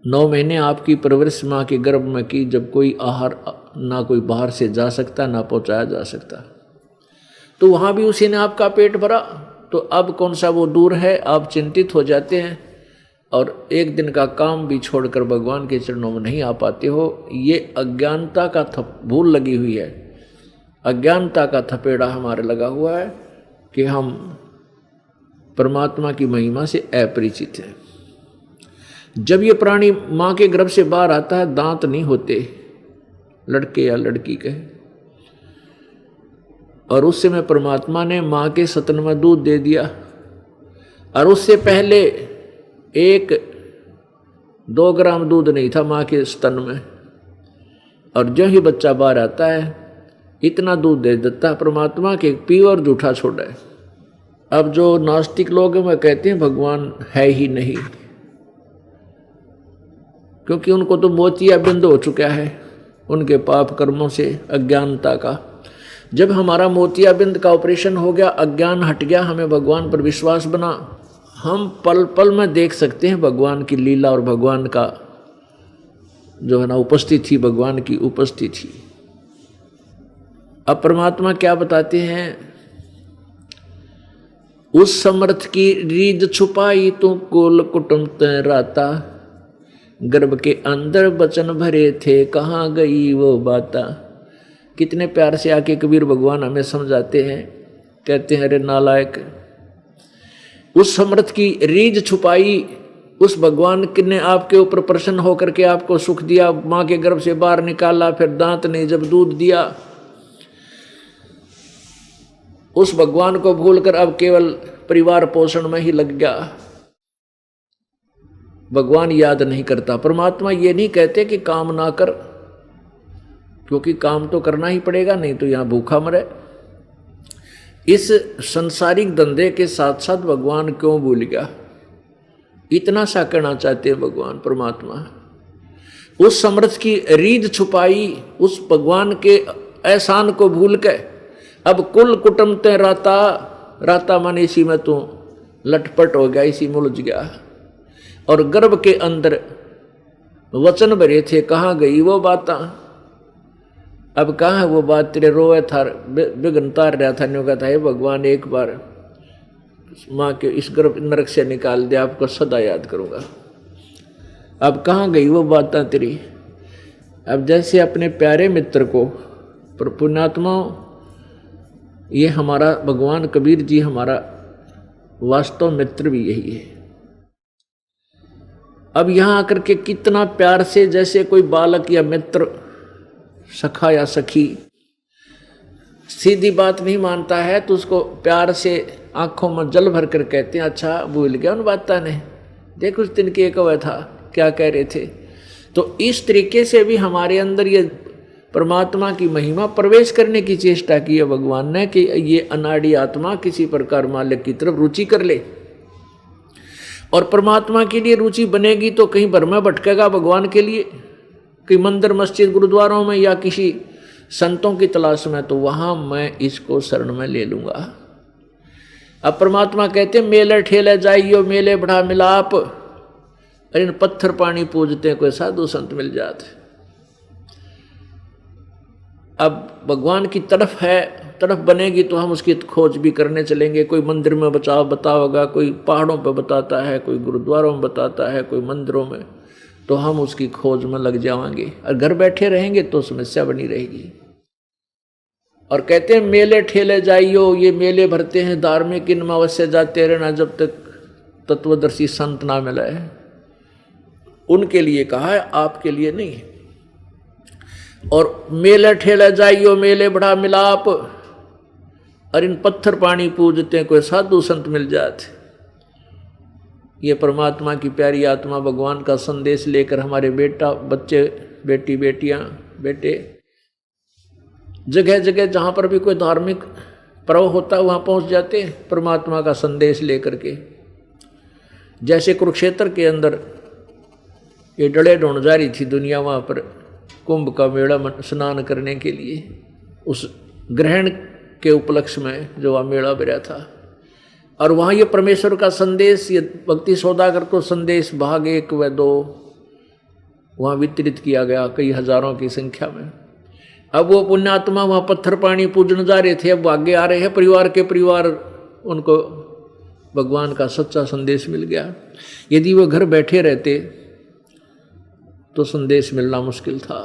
9 महीने आपकी परवरिश माँ के गर्भ में की, जब कोई आहार ना कोई बाहर से जा सकता ना पहुँचाया जा सकता, तो वहाँ भी उसी ने आपका पेट भरा। तो अब कौन सा वो दूर है, आप चिंतित हो जाते हैं और एक दिन का काम भी छोड़कर भगवान के चरणों में नहीं आ पाते हो। ये अज्ञानता का भूल लगी हुई है, अज्ञानता का थपेड़ा हमारे लगा हुआ है कि हम परमात्मा की महिमा से अपरिचित हैं। जब ये प्राणी माँ के गर्भ से बाहर आता है, दांत नहीं होते लड़के या लड़की के, और उस समय परमात्मा ने माँ के स्तन में दूध दे दिया, और उससे पहले 1-2 ग्राम दूध नहीं था माँ के स्तन में, और जो ही बच्चा बाहर आता है इतना दूध दे देता है परमात्मा के, प्योर जूठा छोड़ा है। अब जो नास्तिक लोग हैं वह कहते हैं भगवान है ही नहीं, क्योंकि उनको तो मोतिया बिंद हो चुका है उनके पाप कर्मों से, अज्ञानता का। जब हमारा मोतिया बिंद का ऑपरेशन हो गया, अज्ञान हट गया, हमें भगवान पर विश्वास बना, हम पल पल में देख सकते हैं भगवान की लीला और भगवान का जो है ना उपस्थिति, भगवान की उपस्थिति। अब परमात्मा क्या बताते हैं, उस समर्थ की रीझ छुपाई तू कुल कुटुंब तैराता, गर्भ के अंदर बचन भरे थे कहाँ गई वो बाता। कितने प्यार से आके कबीर भगवान हमें समझाते हैं, कहते हैं अरे नालायक, उस समर्थ की रीझ छुपाई, उस भगवान ने आपके ऊपर प्रसन्न होकर के आपको सुख दिया, माँ के गर्भ से बाहर निकाला, फिर दांत ने जब दूध दिया, उस भगवान को भूलकर अब केवल परिवार पोषण में ही लग गया, भगवान याद नहीं करता। परमात्मा ये नहीं कहते कि काम ना कर, क्योंकि काम तो करना ही पड़ेगा, नहीं तो यहां भूखा मरे। इस संसारिक धंधे के साथ साथ भगवान क्यों भूल गया, इतना सा कहना चाहते हैं भगवान परमात्मा। उस समर्थ की रीझ छुपाई, उस भगवान के एहसान को भूल के अब कुल कुटुंब ते राता, राता माने इसी में तू लटपट हो गया, इसी में उलझ गया, और गर्भ के अंदर वचन भरे थे कहाँ गई वो बात। अब कहाँ है वो बात, तेरे रोए था विघ्न तार रहा था, न्यू कहता है भगवान एक बार माँ के इस गर्भ नरक से निकाल दे, आपको सदा याद करूँगा। अब कहाँ गई वो बात तेरी। अब जैसे अपने प्यारे मित्र को, पर पुण्यात्मा ये हमारा भगवान कबीर जी हमारा वास्तव मित्र भी यही है। अब यहाँ आकर के कितना प्यार से, जैसे कोई बालक या मित्र, सखा या सखी सीधी बात नहीं मानता है तो उसको प्यार से आंखों में जल भर कर कहते हैं अच्छा भूल गया उन बातों ने, देख उस दिन के कवा था क्या कह रहे थे। तो इस तरीके से भी हमारे अंदर ये परमात्मा की महिमा प्रवेश करने की चेष्टा की है भगवान ने कि ये अनाड़ी आत्मा किसी प्रकार मालिक की तरफ रुचि कर ले, और परमात्मा के लिए रुचि बनेगी तो कहीं भर में भटकेगा भगवान के लिए, कि मंदिर मस्जिद गुरुद्वारों में या किसी संतों की तलाश में, तो वहां मैं इसको शरण में ले लूंगा। अब परमात्मा कहते हैं मेले ठेले जाइयो मेले बढ़ा मिलाप, अरे इन पत्थर पानी पूजते कोई साधु संत मिल जाते। अब भगवान की तरफ है, तरफ बनेगी तो हम उसकी खोज भी करने चलेंगे। कोई मंदिर में बताओगा, कोई पहाड़ों पर बताता है, कोई गुरुद्वारों में बताता है, कोई मंदिरों में, तो हम उसकी खोज में लग जाएंगे। और घर बैठे रहेंगे तो समस्या बनी रहेगी। और कहते हैं मेले ठेले जाइयो, ये मेले भरते हैं धार्मिक, इनमें अवश्य जाते रहना जब तक तत्वदर्शी संत ना मिले। उनके लिए कहा है, आपके लिए नहीं है। और मेले ठेले जाइयो मेले बढ़ा मिलाप, और इन पत्थर पानी पूजते कोई साधु संत मिल जाते। ये परमात्मा की प्यारी आत्मा भगवान का संदेश लेकर हमारे बेटा बच्चे बेटी बेटियां बेटे जगह जगह जहाँ पर भी कोई धार्मिक पर्व होता है वहाँ पहुँच जाते हैं परमात्मा का संदेश लेकर के। जैसे कुरुक्षेत्र के अंदर ये डड़े ढूंढ जा रही थी दुनिया, वहाँ पर कुंभ का मेला स्नान करने के लिए, उस ग्रहण के उपलक्ष्य में जो वहाँ मेला भरा था। और वहाँ ये परमेश्वर का संदेश, ये भक्ति सौदागर को संदेश भाग 1 व 2 वहाँ वितरित किया गया कई हजारों की संख्या में। अब वो पुण्यात्मा वहाँ पत्थर पानी पूजने जा रहे थे, अब आगे आ रहे हैं परिवार के परिवार, उनको भगवान का सच्चा संदेश मिल गया। यदि वो घर बैठे रहते तो संदेश मिलना मुश्किल था।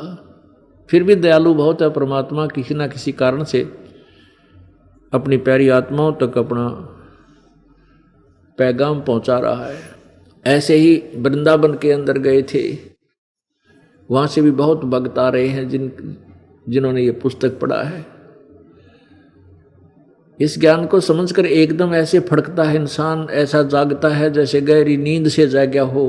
फिर भी दयालु बहुत है परमात्मा, किसी न किसी कारण से अपनी प्यारी आत्माओं तक अपना पैगाम पहुंचा रहा है। ऐसे ही वृंदावन के अंदर गए थे, वहाँ से भी बहुत भक्त आ रहे हैं जिन्होंने ये पुस्तक पढ़ा है। इस ज्ञान को समझकर एकदम ऐसे फड़कता है इंसान, ऐसा जागता है जैसे गहरी नींद से जागा हो।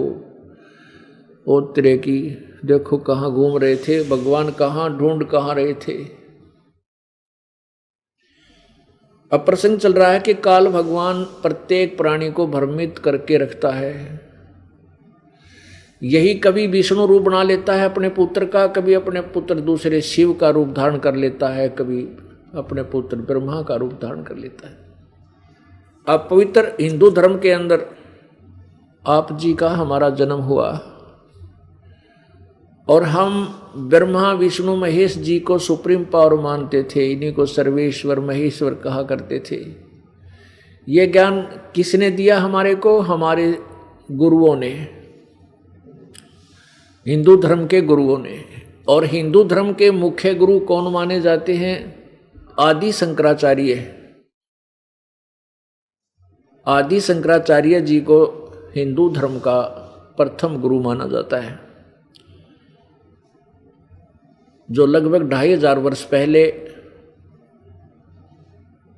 ओ तेरे की देखो कहाँ घूम रहे थे भगवान, कहाँ ढूंढ कहाँ रहे थे। अब प्रसंग चल रहा है कि काल भगवान प्रत्येक प्राणी को भ्रमित करके रखता है। यही कभी विष्णु रूप बना लेता है अपने पुत्र का, कभी अपने पुत्र दूसरे शिव का रूप धारण कर लेता है, कभी अपने पुत्र ब्रह्मा का रूप धारण कर लेता है। अब पवित्र हिंदू धर्म के अंदर आप जी का हमारा जन्म हुआ और हम ब्रह्मा विष्णु महेश जी को सुप्रीम पावर मानते थे, इन्हीं को सर्वेश्वर महेश्वर कहा करते थे। ये ज्ञान किसने दिया हमारे को? हमारे गुरुओं ने, हिंदू धर्म के गुरुओं ने। और हिंदू धर्म के मुख्य गुरु कौन माने जाते हैं? आदि शंकराचार्य। आदि शंकराचार्य जी को हिंदू धर्म का प्रथम गुरु माना जाता है, जो लगभग 2500 वर्ष पहले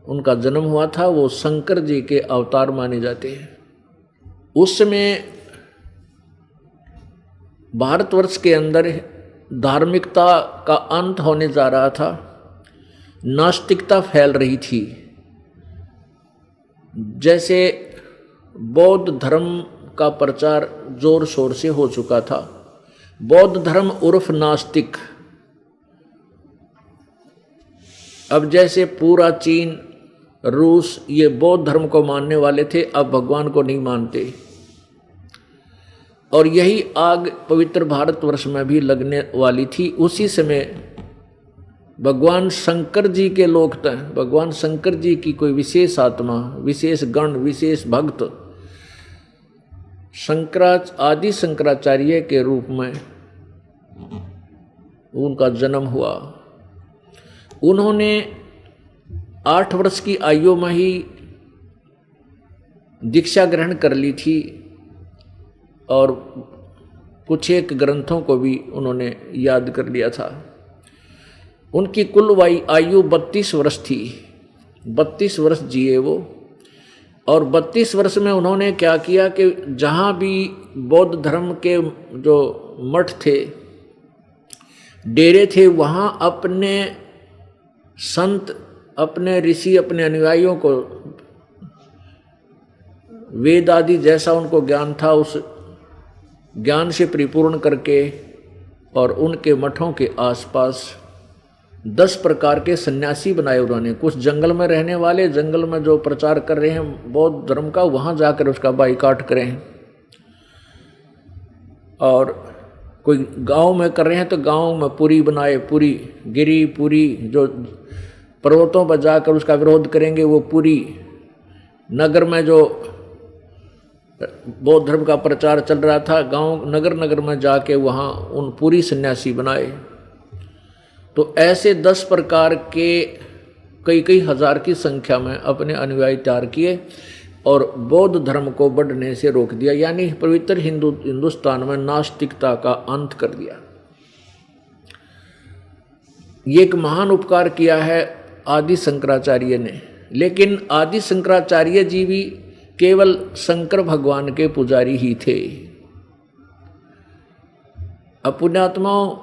उनका जन्म हुआ था। वो शंकर जी के अवतार माने जाते हैं। उस समय भारतवर्ष के अंदर धार्मिकता का अंत होने जा रहा था, नास्तिकता फैल रही थी। जैसे बौद्ध धर्म का प्रचार जोर शोर से हो चुका था। बौद्ध धर्म उर्फ नास्तिक, अब जैसे पूरा चीन रूस ये बौद्ध धर्म को मानने वाले थे, अब भगवान को नहीं मानते। और यही आग पवित्र भारतवर्ष में भी लगने वाली थी। उसी समय भगवान शंकर जी के लोग थे, भगवान शंकर जी की कोई विशेष आत्मा, विशेष गण, विशेष भक्त आदि शंकराचार्य के रूप में उनका जन्म हुआ। उन्होंने 8 वर्ष की आयु में ही दीक्षा ग्रहण कर ली थी और कुछ एक ग्रंथों को भी उन्होंने याद कर लिया था। उनकी कुल आयु 32 वर्ष थी, 32 वर्ष जिए वो। और 32 वर्ष में उन्होंने क्या किया कि जहाँ भी बौद्ध धर्म के जो मठ थे, डेरे थे, वहाँ अपने संत, अपने ऋषि, अपने अनुयायियों को वेद आदि जैसा उनको ज्ञान था उस ज्ञान से परिपूर्ण करके और उनके मठों के आसपास 10 प्रकार के सन्यासी बनाए उन्होंने। कुछ जंगल में रहने वाले, जंगल में जो प्रचार कर रहे हैं बौद्ध धर्म का, वहाँ जाकर उसका बाइकाट करें। और कोई गांव में कर रहे हैं तो गांव में पुरी बनाए, पुरी गिरी, पुरी जो पर्वतों पर जाकर उसका विरोध करेंगे वो पुरी। नगर में जो बौद्ध धर्म का प्रचार चल रहा था, गांव नगर नगर में जाके वहाँ उन पूरी सन्यासी बनाए। तो ऐसे 10 प्रकार के कई हजार की संख्या में अपने अनुयायी तैयार किए और बौद्ध धर्म को बढ़ने से रोक दिया, यानी पवित्र हिंदुस्तान में नास्तिकता का अंत कर दिया। ये एक महान उपकार किया है आदि शंकराचार्य ने। लेकिन आदि शंकराचार्य जी भी केवल शंकर भगवान के पुजारी ही थे। अब पुण्यात्माओं,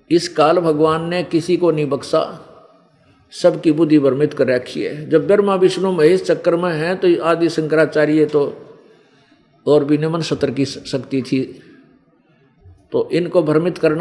इस काल भगवान ने किसी को नहीं बख्शा, सबकी बुद्धि भ्रमित कर रखी है। जब ब्रह्मा विष्णु महेश चक्कर में हैं तो आदि शंकराचार्य तो और भी निम्न सत्र की शक्ति थी, तो इनको भ्रमित करना